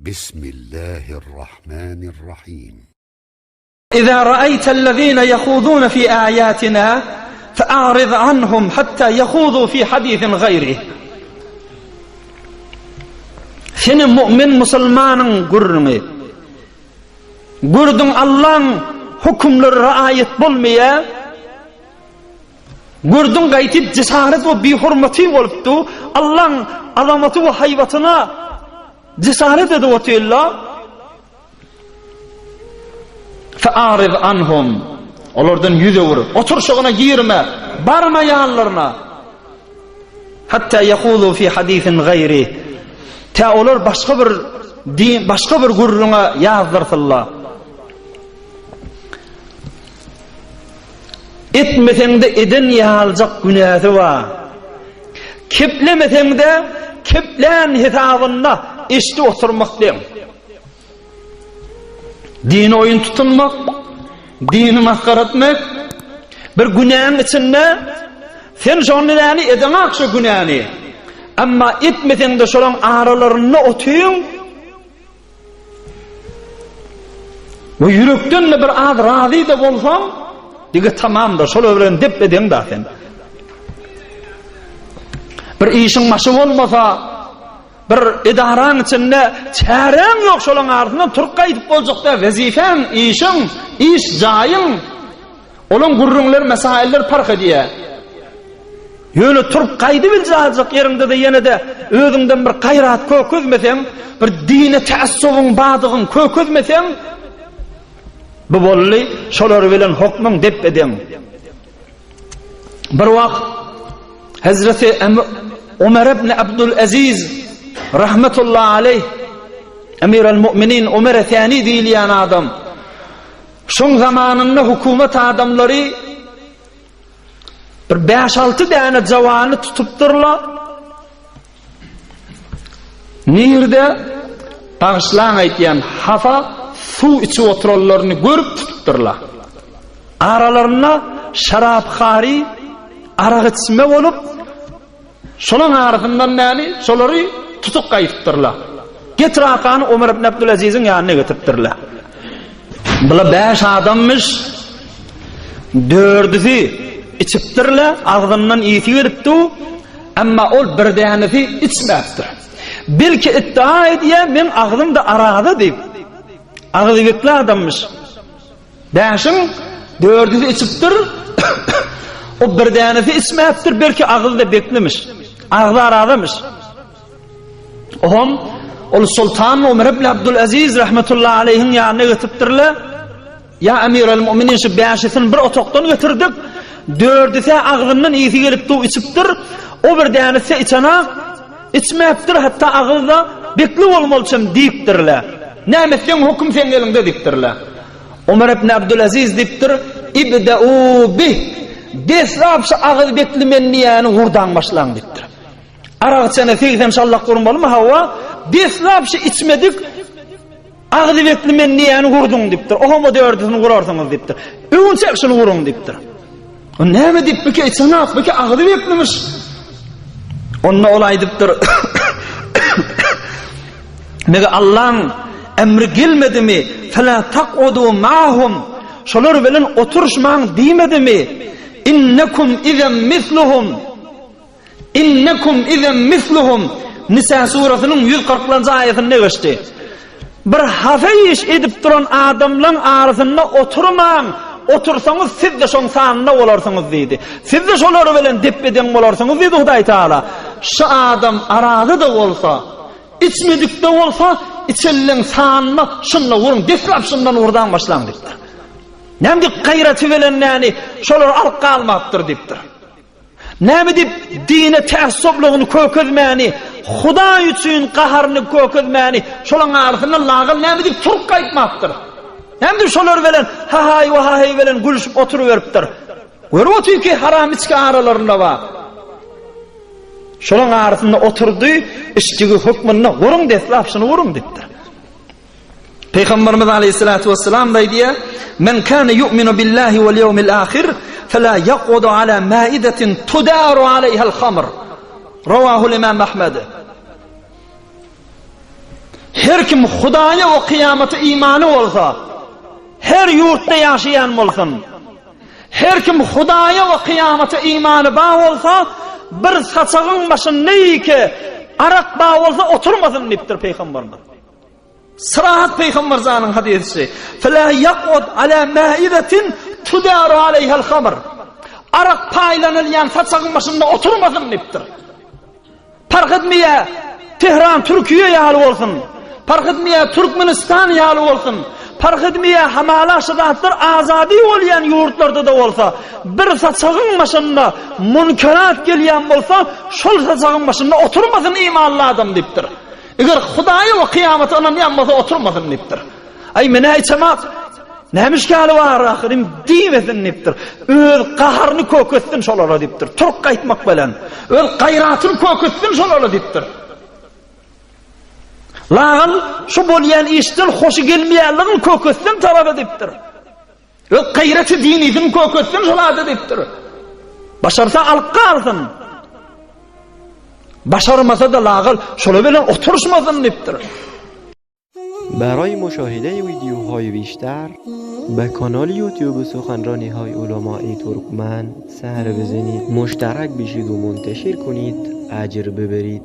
بسم الله الرحمن الرحيم. إذا رأيت الذين يخوضون في آياتنا فأعرض عنهم حتى يخوضوا في حديث غيره. Seni mümin musulmanın gurrunu gurdun Allah'ın hükümleri ayet bulmaya gurdun gaytip cesaret ve bir hürmeti oluptu Allah'ın azamatı ve hayvatına cesaret ediyorlar. Fa'arid anhum, onlardan yüze vur, otur şoğuna girme, barma yanlarına. Hatta yahudu fi hadisin gayri. Ta olur başka bir din, başka bir gurruna yazdırsınlar. Etmesen de edin yazılacak günahı var. Keplemesen de keplen hitabında işte oturmak değil. Dini oyun tutunmak, dini mahkar etmek, bir günahın içinde sen şonlarını edemek şu günahını. Ama etmesen de şolan aralarını otuyun ve yürekten de bir ad razı da olsan diye tamamdır, şolan dep eden zaten. Bir işin başı olmasa, bir idaran içinde çaren yok şolan ardından turqa edip olacak da vazifen, işin, iş jayın olan gurrunlar, mesailler fark ediyor. Yöyle turup kaydı bilecek yerinde de yine de özünden bir gayrat köküzmesen, bir dine teassubun bağdığın köküzmesen, bu bolli şolar bilen hukmun dep eden. Bir vakt Hazreti Ömer ibn Abdülaziz rahmetullahi aleyh, Emir el-Mu'minin Ömer Thani diyen adam, şun zamanında hükümet adamları bir 5-6 tane cavanı tutuptırlar. Nirde bağışlan aytyan hafa su içi oturallarını görüp tutuptırlar. Aralarına şarapxari, arak içme olup şolun arasından yani şoları tutup kayıptırlar. Getir akanı Ömer ibn Abdülaziz'in yanına getirttirler. Bula 5 adammış, 4'ü içiptirler, ağzından iyisi veripti, ama ol bir tanesi içmeptir. Belki iddia ediyor, men ağzımda arada deyip, ağzı bekli adammış. 5'in 4'ü içiptir, o bir tanesi içmeptir, belki ağzı beklemiş, ağzı aradamış. Ol Sultan Ömer ibn Abdülaziz rahmetullahi aleyhin yanına getirttirler. Ya Emir el-Mu'minin şu 5'sini bir otoktan getirdik. 4'ü ağzından iyisi gelip içiptir. O bir tanesi içana içmeyiptir, hatta ağızda bekli olmalısın deyiptirler. Ne meslen hüküm sen elinde deyiptirler. Ömer ibn Abdülaziz deyiptir, İbda'u bih, desrapşı ağız beklimenni yani vurdan başlan deyiptir. Arak içene feyden şallah kurmalı mı hava, desrapşı içmedik, ağzı beklimenni yani vurdun deyiptir. Oğum o 4'ünü vurarsanız deyiptir. Ün çekşini vurun deyiptir. O ne mi deyip peki içine at, peki ağzı beklemiş. Onunla olay deyiptir. Mege Allah'ın emri gelmedi mi? فَلَا تَقْعُدُوا مَعَهُمْ şolar bilen oturuşman demedi mi? İnnekum izen misluhum. İnnekum izen misluhum. Nisa suresinin 140. ayetinde geçti. Bir hafif edip duran adamların arasında oturman. Otursanız siz de şon sanına olarsınız deydi. Siz de şolar bilen dep eden olarsınız deydi Huday Teala. Şu adam aradı da olsa, içmedik de olsa, içellen sanına şunla vurun, deslap şundan vurdan başlan deyiptir. Nem deyip gayreti bilen yani şolar arka almaktır deyiptir. Nem deyip dine teassubluğunu köküzmeyeni, Huda üçün qaharını köküzmeyeni, şolan arasından lağıl nem deyip turk kayıtmaktır. Hem de şolar veren hay ve hay veren gülüşüp oturuveriptir. Görüp otuyor ki haram içki aralarında var. Şolan arasında oturdu, işçigi hükmününe vurun deslap şunu vurun deyiptir. Peygamberimiz aleyhissalatu vesselam da diye men kana yu'minu billahi vel yevmil ahir fela yaqudu ala maidetin tudaru aleyha'l khamr. Ravahu'l İmam Ahmed. her kim Hudaýa we kıyamata imany bolsa, her ýurtda ýaşaýan bolsun, her kim Hudaýa we kıyamata imany bar bolsa, bir saçagyň başynda ýeke arak bar bolsa oturmasyn dipdir peýgamberimiz. Sırahat Peygamber zanın hadisi. فَلَا يَقْعُدْ عَلَى مَائِدَةٍ تُدَارُ عَلَيْهَا الْخَمْرِ. Arak paylanılyan saçağın başında oturmasın diptir. Fark etmeye Tehran Türkiye ýaly bolsun. Fark etmeye Türkmenistan ýaly bolsun. Fark etmeye hamala şedatlar azadi bolýan ýurtlarda da bolsa, bir saçağın başında münkerat gelýän bolsa, şol saçağın başında oturmasın imanly adam diptir. Eger Hudaýa we kıyamata onan ýanmasa oturmasyn dipdir. Ay mene aýtsamak nämiş gali bar ahyrim diýmesin dipdir. Öz gaharyny köketsin şolara dipdir. Türk gaýtmak bilen öz gaýratyny köketsin şolara dipdir. Laň şu bolýan işden hoşy gelmeýänligini köketsin taraba dipdir. Öz gaýraty dinizin köketsin şolara dipdir. Başarsa alqarsyn. Başarmasa da lağıl şöyle bilen oturuşmasın dipdir. برای مشاهده ویدیوهای بیشتر به کانال یوتیوب سخنرانی‌های علماء ترکمن سر بزنید، مشترک بشید و منتشر کنید، اجر ببرید.